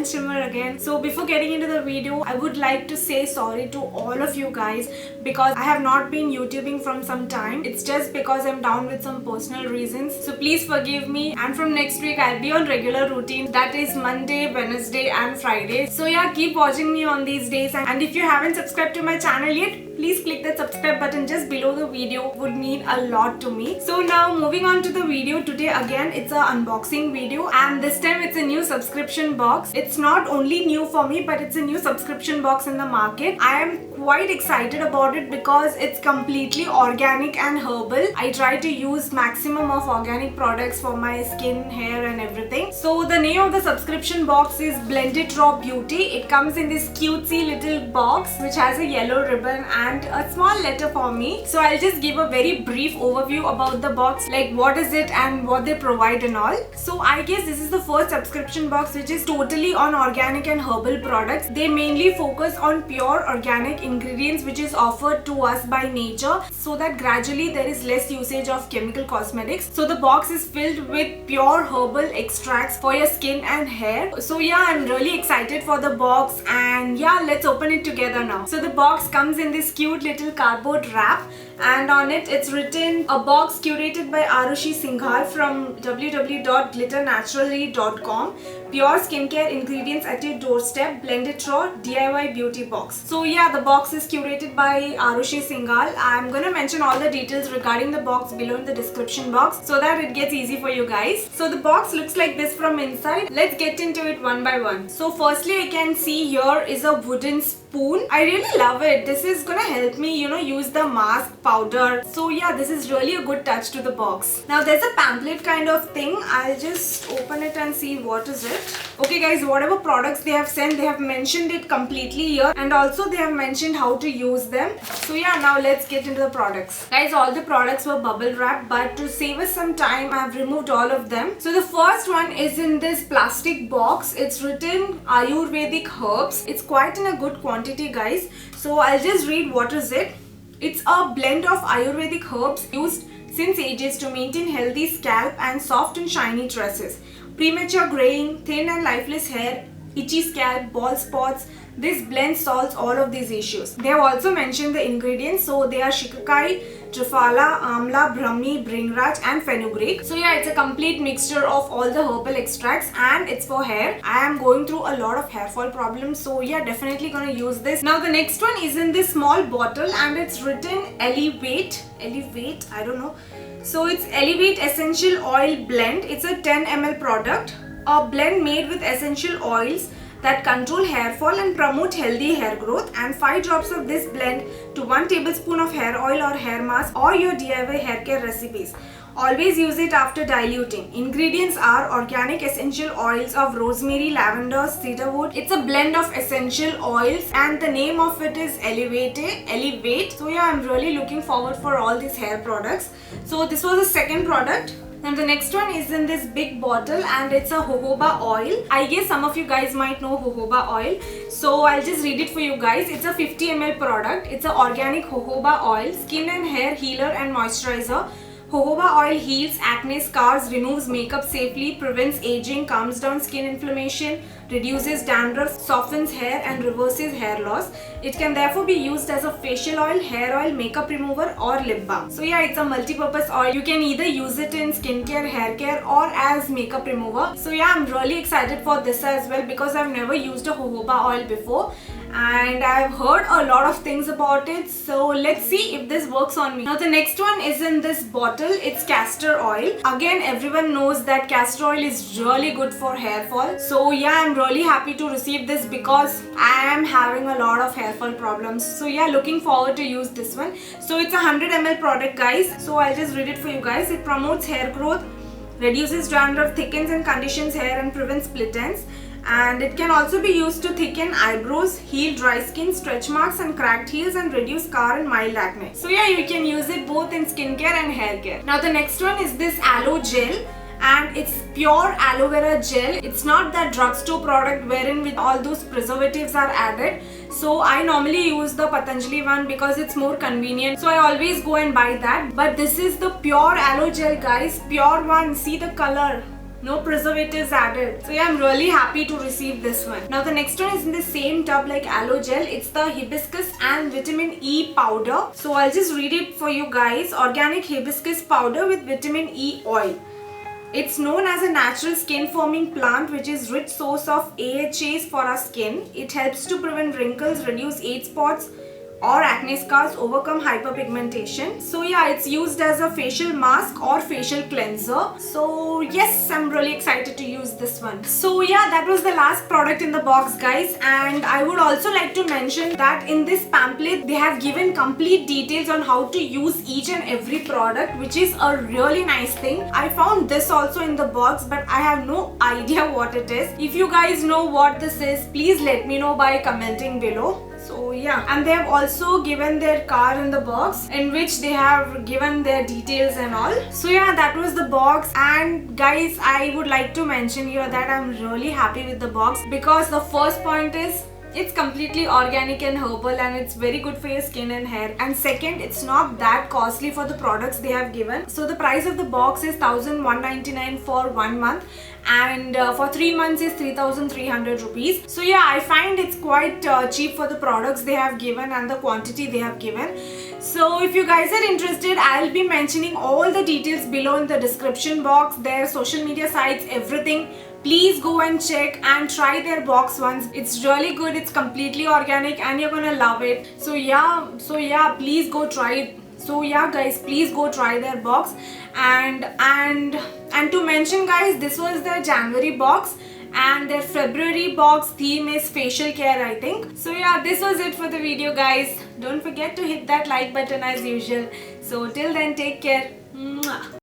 and shimmer again. So before getting into the video, I would like to say sorry to all of you guys because I have not been YouTubing from some time. It's just because I'm down with some personal reasons. So please forgive me, and from next week I'll be on regular routine, that is Monday, Wednesday and Friday. So yeah, keep watching me on these days, and if you haven't subscribed to my channel yet, please click that subscribe button just below the video. It would mean a lot to me. So now moving on to the video today, again it's a unboxing video, and this time it's a new subscription box. It's not only new for me, but it's a new subscription box in the market. I am quite excited about it because it's completely organic and herbal. I try to use maximum of organic products for my skin, hair and everything. So the name of the subscription box is Blended Raw Beauty. It comes in this cutesy little box which has a yellow ribbon and a small letter for me. So I'll just give a very brief overview about the box, like what is it and what they provide and all. So I guess this is the first subscription box which is totally on organic and herbal products. They mainly focus on pure organic ingredients which is offered to us by nature, so that gradually there is less usage of chemical cosmetics. So the box is filled with pure herbal extracts for your skin and hair. So yeah, I'm really excited for the box, and yeah, let's open it together now. So the box comes in this cute little cardboard wrap, and on it it's written a box curated by Arushi Singhal from www.glitternaturally.com. Pure skincare ingredients at your doorstep, blended raw DIY beauty box. So yeah, the box is curated by Arushi Singhal. I'm gonna mention all the details regarding the box below in the description box so that it gets easy for you guys. So the box looks like this from inside. Let's get into it one by one. So firstly, I can see here is a wooden spoon. I really love it. This is gonna help me, use the mask powder. So yeah, this is really a good touch to the box. Now there's a pamphlet kind of thing. I'll just open it and see what is it. Okay guys, whatever products they have sent, they have mentioned it completely here, and also they have mentioned how to use them. So yeah, now let's get into the products. Guys, all the products were bubble wrapped, but to save us some time, I have removed all of them. So the first one is in this plastic box. It's written Ayurvedic herbs. It's quite in a good quantity, guys. So I'll just read what is it. It's a blend of Ayurvedic herbs used since ages to maintain healthy scalp and soft and shiny tresses. Premature graying, thin and lifeless hair, itchy scalp, bald spots. This blend solves all of these issues. They have also mentioned the ingredients. So they are shikakai, triphala, amla, brahmi, bhringraj and fenugreek. So yeah, it's a complete mixture of all the herbal extracts, and it's for hair. I am going through a lot of hair fall problems, so yeah, definitely gonna use this. Now the next one is in this small bottle, and it's written Elevate, I don't know. So it's Elevate Essential Oil Blend. It's a 10 ml product, a blend made with essential oils that control hair fall and promote healthy hair growth, and 5 drops of this blend to 1 tablespoon of hair oil or hair mask or your DIY hair care recipes. Always use it after diluting. Ingredients are organic essential oils of rosemary, lavender, cedarwood. It's a blend of essential oils, and the name of it is Elevate. So yeah, I'm really looking forward for all these hair products. So this was the second product. And the next one is in this big bottle, and it's a jojoba oil. I guess some of you guys might know jojoba oil. So I'll just read it for you guys. It's a 50 ml product. It's a organic jojoba oil, skin and hair healer and moisturizer. Jojoba oil heals acne scars, removes makeup safely, prevents aging, calms down skin inflammation, reduces dandruff, softens hair and reverses hair loss. It can therefore be used as a facial oil, hair oil, makeup remover or lip balm. So yeah, it's a multi-purpose oil. You can either use it in skincare, hair care or as makeup remover. So yeah, I'm really excited for this as well because I've never used a jojoba oil before, and I've heard a lot of things about it. So let's see if this works on me. Now the next one is in this bottle. It's castor oil. Again, everyone knows that castor oil is really good for hair fall. So yeah, I'm really happy to receive this because I am having a lot of hair fall problems. So yeah, looking forward to use this one. So it's a 100 ml product, guys. So I'll just read it for you guys. It promotes hair growth, reduces dandruff, thickens and conditions hair and prevents split ends. And it can also be used to thicken eyebrows, heal dry skin, stretch marks and cracked heels, and reduce scar and mild acne. So yeah, you can use it both in skincare and hair care. Now the next one is this aloe gel, and it's pure aloe vera gel. It's not that drugstore product wherein with all those preservatives are added. So I normally use the Patanjali one because it's more convenient. So I always go and buy that. But this is the pure aloe gel, guys. Pure one. See the color. No preservatives added. So yeah, I'm really happy to receive this one. Now the next one is in the same tub like aloe gel. It's the hibiscus and vitamin E powder. So I'll just read it for you guys. Organic hibiscus powder with vitamin E oil. It's known as a natural skin forming plant which is rich source of AHAs for our skin. It helps to prevent wrinkles, reduce age spots or acne scars, overcome hyperpigmentation. So yeah, it's used as a facial mask or facial cleanser. So yes, I'm really excited to use this one. So yeah, that was the last product in the box, guys. And I would also like to mention that in this pamphlet, they have given complete details on how to use each and every product, which is a really nice thing. I found this also in the box, but I have no idea what it is. If you guys know what this is, please let me know by commenting below. So yeah, and they have also given their card in the box in which they have given their details and all. So yeah, that was the box. And guys, I would like to mention here that I'm really happy with the box because the first point is it's completely organic and herbal and it's very good for your skin and hair. And second, it's not that costly for the products they have given. So the price of the box is 1199 for 1 month and for 3 months is 3300 rupees. So yeah, I find it's quite cheap for the products they have given and the quantity they have given. So if you guys are interested, I'll be mentioning all the details below in the description box, their social media sites, everything. Please go and check and try their box once. It's really good. It's completely organic and you're gonna love it. So yeah, please go try it. So yeah, guys, please go try their box. And to mention, guys, this was their January box and their February box theme is facial care, I think. So yeah, this was it for the video, guys. Don't forget to hit that like button as usual. So till then, take care. Mwah.